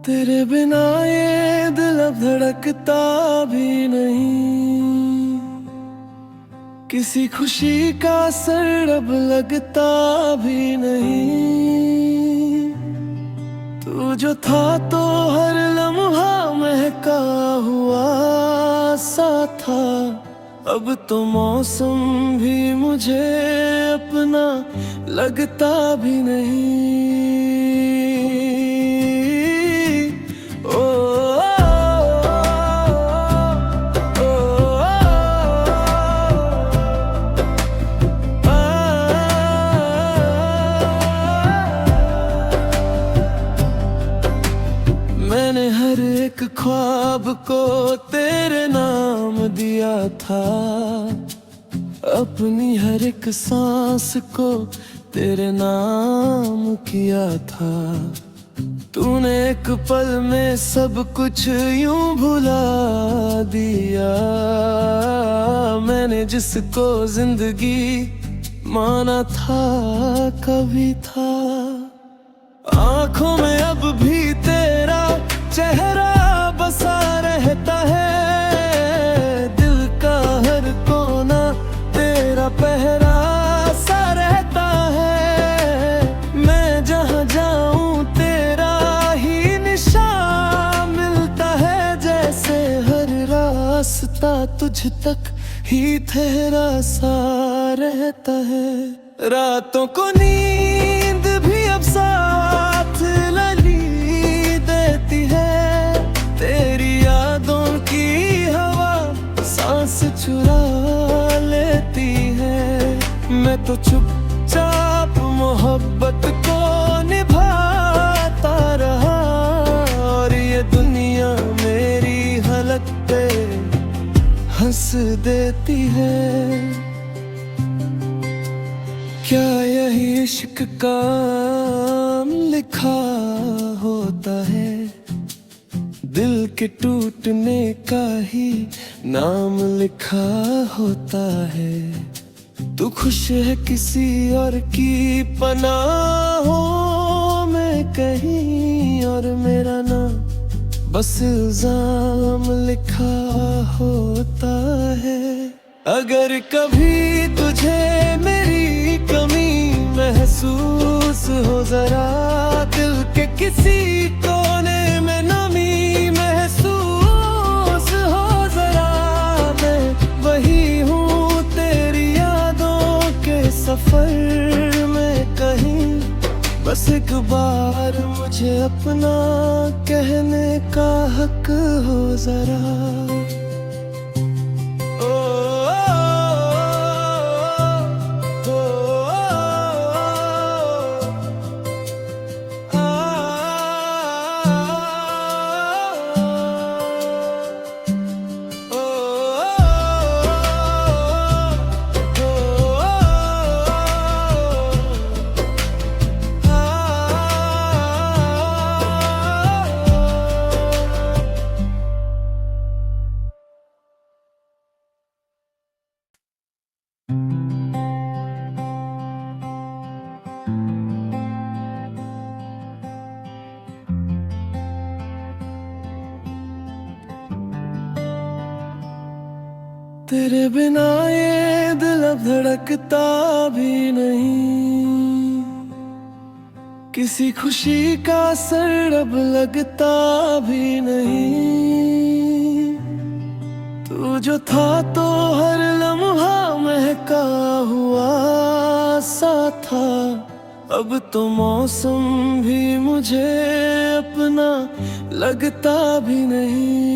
तेरे बिना ये दिल अब धड़कता भी नहीं, किसी खुशी का असर अब लगता भी नहीं। तू जो था तो हर लम्हा महका हुआ सा था, अब तो मौसम भी मुझे अपना लगता भी नहीं। मैंने हर एक ख्वाब को तेरे नाम दिया था, अपनी हर एक सांस को तेरे नाम किया था। तूने एक पल में सब कुछ यूं भुला दिया, मैंने जिसको जिंदगी माना था कभी था। आंखों में अब भी तेरा चेहरा बसा रहता है, दिल का हर कोना तेरा पहरा सा रहता है। मैं जहाँ जाऊँ तेरा ही निशान मिलता है, जैसे हर रास्ता तुझ तक ही ठहरा सा रहता है। रातों को नींद भी अब साथ लली देती है, तेरी यादों की हवा सांस चुरा लेती है। मैं तो चुपचाप मोहब्बत को निभाता रहा, और ये दुनिया मेरी हालत पे हंस देती है। क्या यही इश्क का लिखा होता है, दिल के टूटने का ही नाम लिखा होता है। तू खुश है किसी और की पनाहों में कहीं, और मेरा नाम बस इल्जाम लिखा होता है। अगर कभी तुझे मेरी कमी महसूस हो, जरा दिल के किसी कोने में नमी महसूस हो, जरा मैं वही हूँ तेरी यादों के सफर में कहीं। बस एक बार मुझे अपना कहने का हक हो जरा। तेरे बिना ये दिल अब धड़कता भी नहीं, किसी खुशी का असर अब लगता भी नहीं। तू जो था तो हर लम्हा महका हुआ सा था, अब तो मौसम भी मुझे अपना लगता भी नहीं।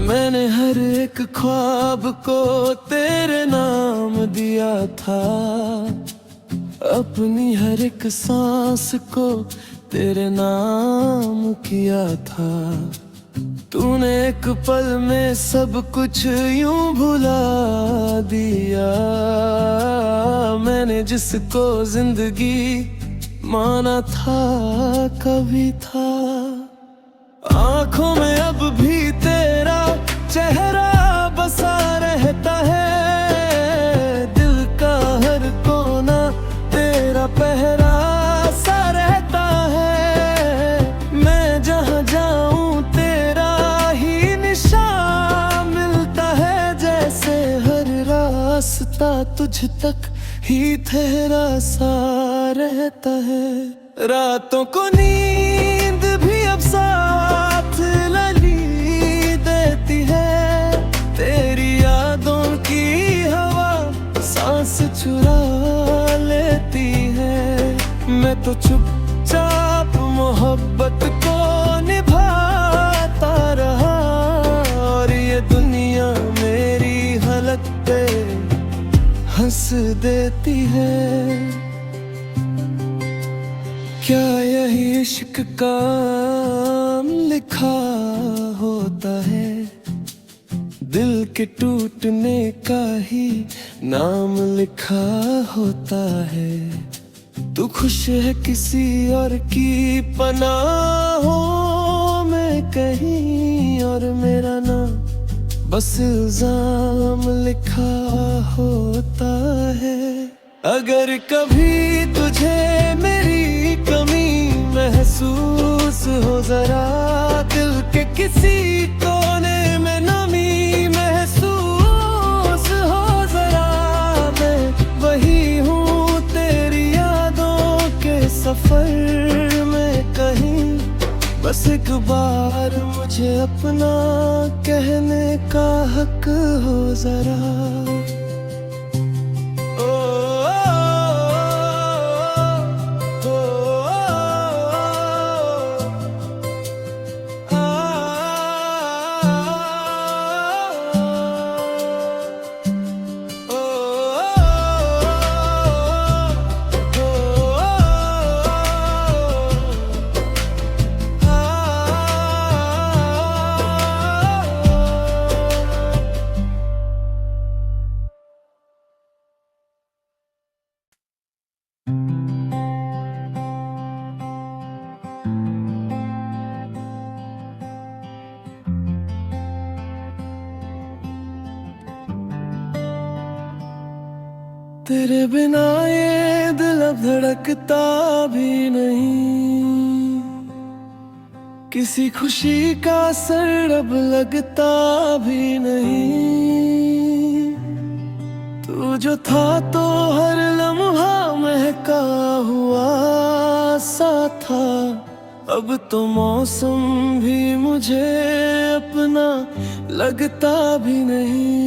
मैंने हर एक ख्वाब को तेरे नाम दिया था, अपनी हर एक सांस को तेरे नाम किया था। तूने एक पल में सब कुछ यूं भुला दिया, मैंने जिसको जिंदगी माना था कभी था। आंखों में अब भी तेरा चेहरा बसा रहता है, दिल का हर कोना तेरा पहरा सा रहता है। मैं जहाँ जाऊँ तेरा ही निशान मिलता है, जैसे हर रास्ता तुझ तक ही ठहरा सा रहता है। रातों को नींद भी अब साथ लली देती है, तेरी यादों की हवा सांस चुरा लेती है। मैं तो चुपचाप मोहब्बत को निभाता रहा, और ये दुनिया मेरी हालत पे हंस देती है। क्या यही इश्क का लिखा होता है, दिल के टूटने का ही नाम लिखा होता है। तू खुश है किसी और की पनाहों में कहीं, और मेरा नाम बस इल्जाम लिखा होता है। अगर कभी तुझे मेरी कमी महसूस हो, जरा दिल के किसी कोने में नमी महसूस हो, जरा मैं वही हूँ तेरी यादों के सफर में कहीं। बस एक बार मुझे अपना कहने का हक हो जरा। तेरे बिना ये दिल अब धड़कता भी नहीं, किसी खुशी का असर अब लगता भी नहीं। तू जो था तो हर लम्हा महका हुआ सा था, अब तो मौसम भी मुझे अपना लगता भी नहीं।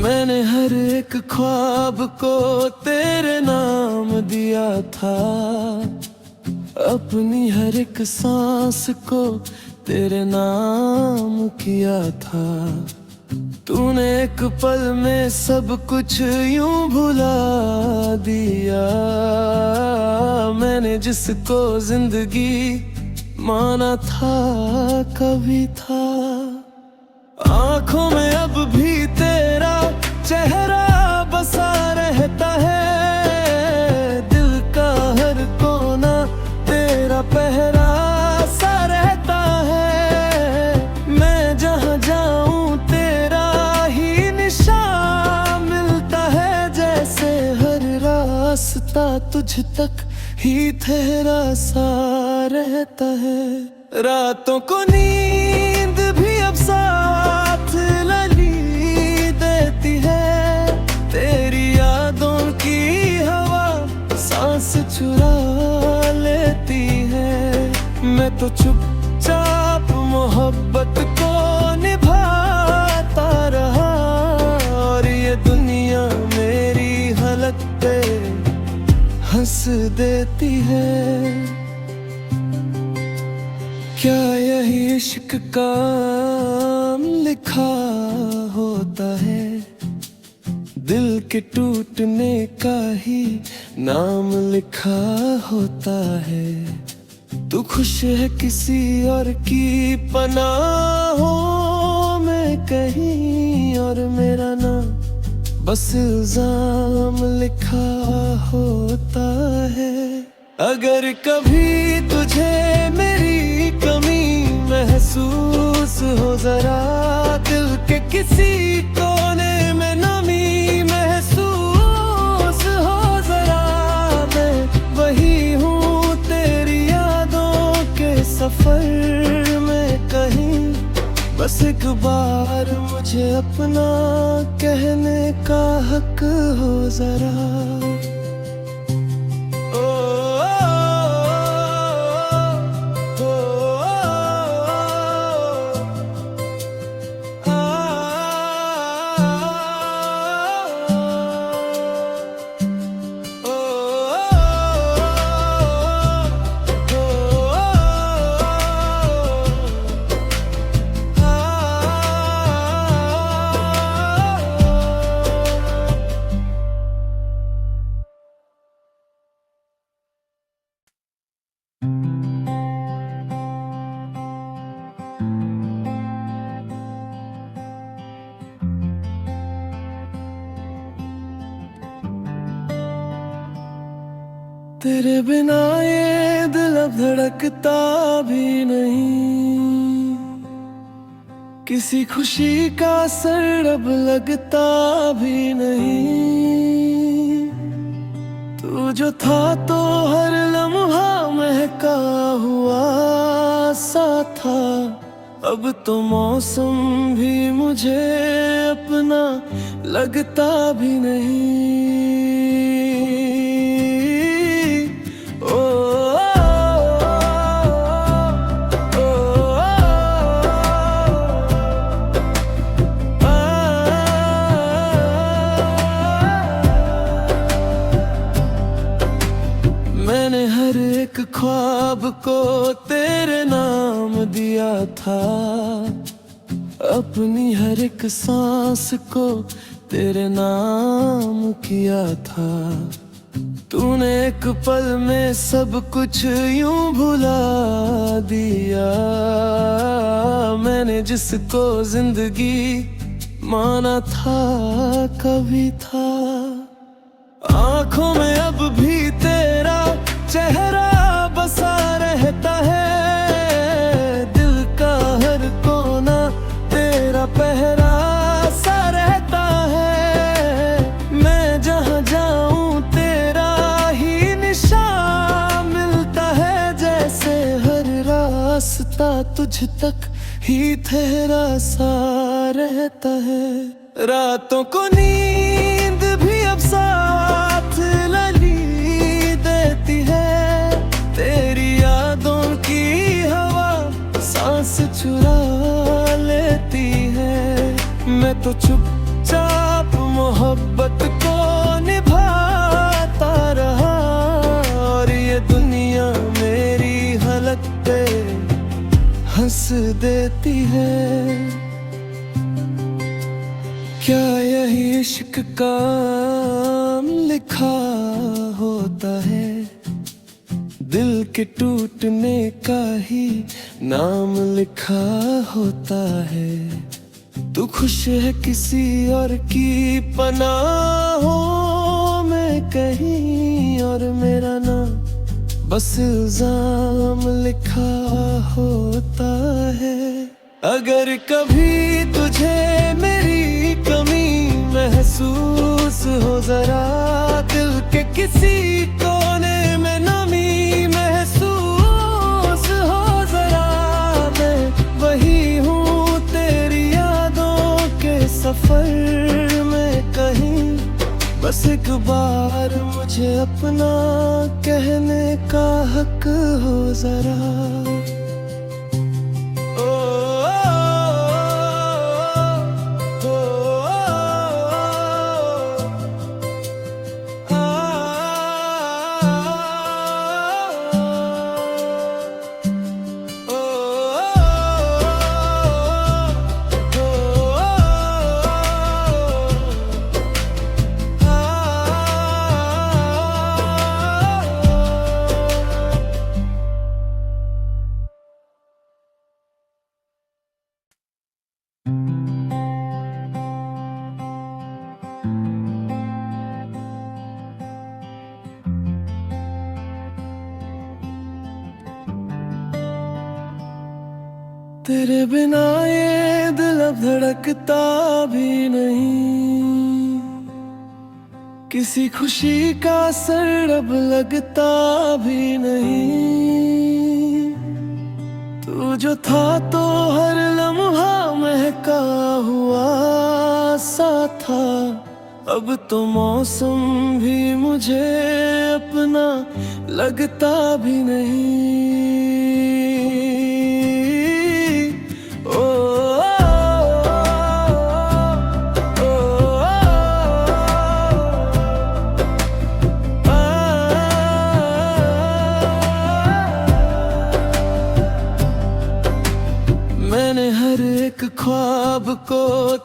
मैंने हर एक ख्वाब को तेरे नाम दिया था, अपनी हर एक सांस को तेरे नाम किया था। तूने एक पल में सब कुछ यूं भुला दिया, मैंने जिसको जिंदगी माना था कभी था। आंखों में अब भी तेरा चेहरा बसा रहता है, दिल का हर कोना तेरा पहरा सा रहता है। मैं जहाँ जाऊँ तेरा ही निशान मिलता है, जैसे हर रास्ता तुझ तक ही ठहरा सा रहता है। रातों को नींद भी अब साथ लली देती है, तेरी यादों की हवा सांस चुरा लेती है। मैं तो चुपचाप मोहब्बत को निभाता रहा, और ये दुनिया मेरी हालत पे हंस देती है। क्या यही इश्क का लिखा होता है, दिल के टूटने का ही नाम लिखा होता है। तू खुश है किसी और की पनाहों में कहीं, और मेरा नाम बस इल्जाम लिखा होता है। अगर कभी तुझे मेरी कमी महसूस हो, जरा दिल के किसी कोने में नमी महसूस हो, जरा मैं वही हूँ तेरी यादों के सफर में कहीं। बस एक बार मुझे अपना कहने का हक हो जरा। तेरे बिना ये दिल अब धड़कता भी नहीं, किसी खुशी का असर अब लगता भी नहीं। तू जो था तो हर लम्हा महका हुआ सा था, अब तो मौसम भी मुझे अपना लगता भी नहीं। मैंने हर एक ख्वाब को तेरे नाम दिया था, अपनी हर एक सांस को तेरे नाम किया था। तूने एक पल में सब कुछ यूं भुला दिया, मैंने जिसको जिंदगी माना था कभी था। आँखों में अब भी तेरा चेहरा बसा रहता है, दिल का हर कोना तेरा पहरा सा रहता है। मैं जहाँ जाऊँ तेरा ही निशान मिलता है, जैसे हर रास्ता तुझ तक ही ठहरा सा रहता है। रातों को नींद भी अब साथ लली देती है, तेरी यादों की हवा सांस चुरा लेती है। मैं तो चुपचाप मोहब्बत को निभाता रहा, और ये दुनिया मेरी हालत पे हंस देती है। क्या यही इश्क का लिखा होता है, दिल के टूटने का ही नाम लिखा होता है। तू खुश है किसी और की पनाहों में कहीं, और मेरा नाम बस इल्जाम लिखा होता है। अगर कभी तुझे मेरी कमी महसूस हो, जरा दिल के किसी कोने में नमी महसूस हो, जरा मैं वही हूँ तेरी यादों के सफर में कहीं। बस एक बार मुझे अपना कहने का हक हो जरा। तेरे बिना ये दिल अब धड़कता भी नहीं, किसी खुशी का असर अब लगता भी नहीं। तू जो था तो हर लम्हा महका हुआ सा था, अब तो मौसम भी मुझे अपना लगता भी नहीं। मैंने हर एक ख्वाब को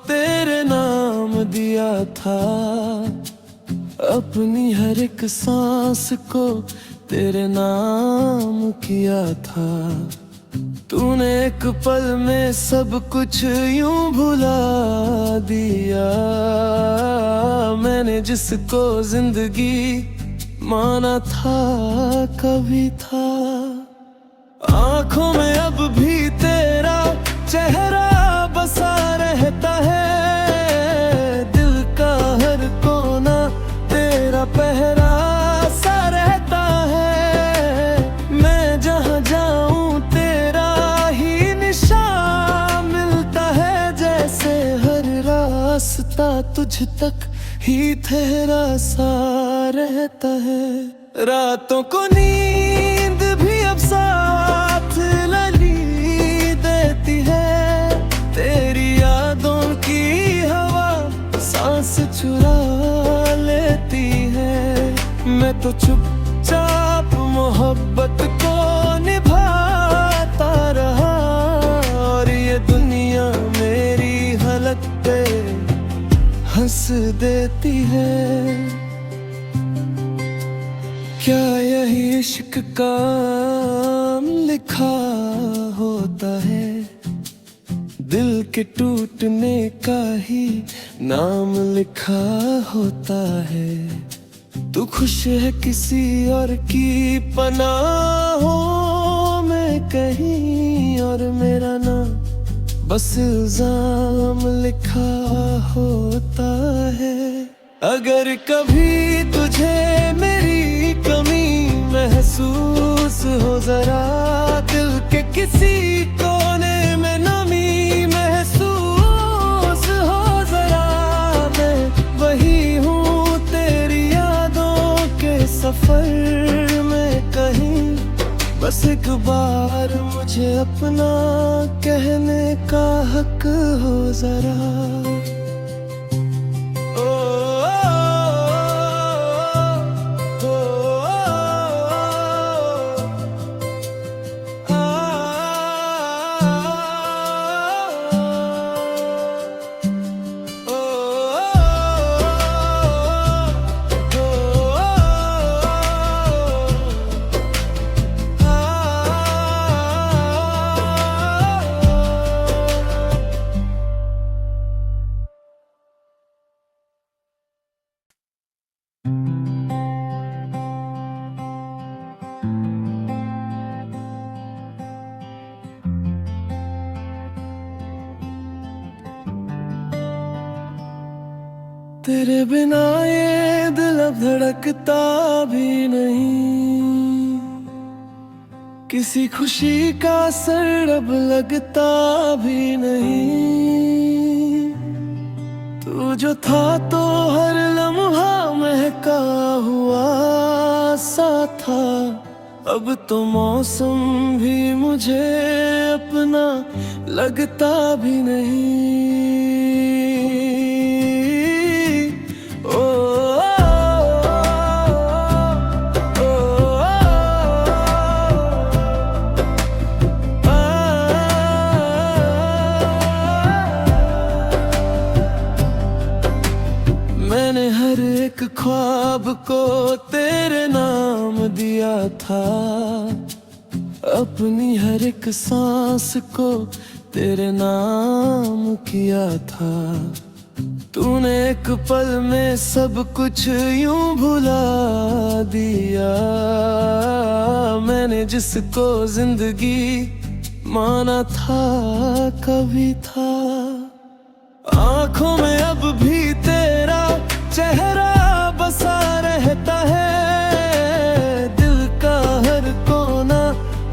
तेरे नाम दिया था, अपनी हर एक सांस को तेरे नाम किया था। तूने एक पल में सब कुछ यूं भुला दिया, मैंने जिसको जिंदगी माना था कभी था। आंखों में अब भी तेरा चेहरा बसा रहता है, दिल का हर कोना तेरा पहरा सा रहता है। मैं जहाँ जाऊँ तेरा ही निशान मिलता है, जैसे हर रास्ता तुझ तक ही ठहरा सा रहता है। रातों को नींद भी अब साथ लली देती है, तेरी यादों की हवा सांस चुरा लेती है। मैं तो चुपचाप मोहब्बत को निभाता रहा, और ये दुनिया मेरी हालत पे हंस देती है। क्या यही इश्क का लिखा होता है, दिल के टूटने का ही नाम लिखा होता है। तू खुश है किसी और की पनाहों में कहीं, और मेरा नाम बस इल्जाम लिखा होता है। अगर कभी तुझे मेरी कमी महसूस हो, जरा दिल के किसी कोने में नमी महसूस हो, जरा मैं वही हूँ तेरी यादों के सफर में कहीं। बस एक बार मुझे अपना कहने का हक हो जरा। तेरे बिना ये दिल अब धड़कता भी नहीं, किसी खुशी का असर अब लगता भी नहीं। तू जो था तो हर लम्हा महका हुआ सा था, अब तो मौसम भी मुझे अपना लगता भी नहीं। मैंने हर एक ख्वाब को तेरे नाम दिया था, अपनी हर एक सांस को तेरे नाम किया था। तूने एक पल में सब कुछ यूं भुला दिया, मैंने जिसको जिंदगी माना था कभी था। आंखों में अब भी तेरा चेहरा बसा रहता है, दिल का हर कोना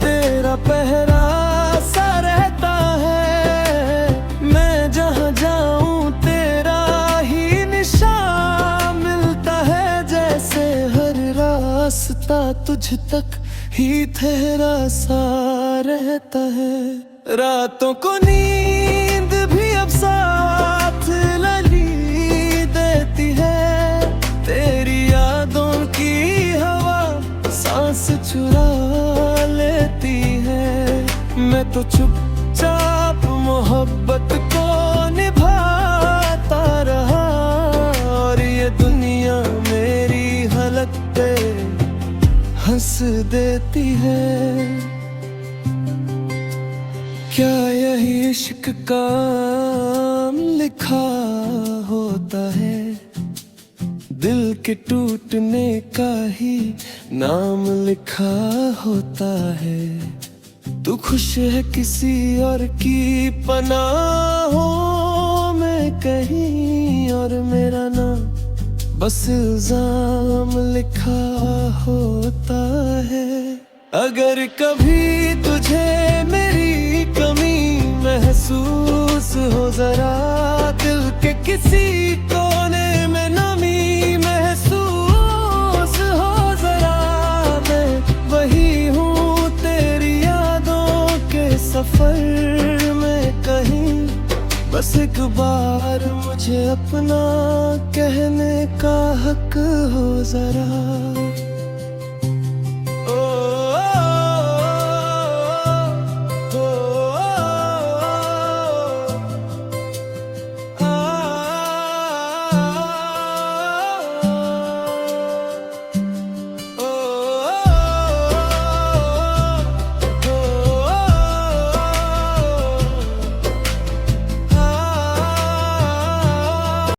तेरा पहरा सा रहता है। मैं जहाँ जाऊँ तेरा ही निशान मिलता है, जैसे हर रास्ता तुझ तक ही ठहरा सा रहता है। रातों को नींद भी अब साथ लली देती है, तेरी यादों की हवा सांस चुरा लेती है। मैं तो चुपचाप मोहब्बत को निभाता रहा, और ये दुनिया मेरी हालत पे हंस देती है। क्या यही इश्क का लिखा होता है, दिल के टूटने का ही नाम लिखा होता है। तू खुश है किसी और की पनाहों में कहीं, और मेरा नाम बस इल्जाम लिखा होता है। अगर कभी तुझे मेरी कमी महसूस हो, जरा दिल के किसी कोने में नमी महसूस हो, जरा मैं वही हूँ तेरी यादों के सफर में कहीं। बस एक बार मुझे अपना कहने का हक हो जरा।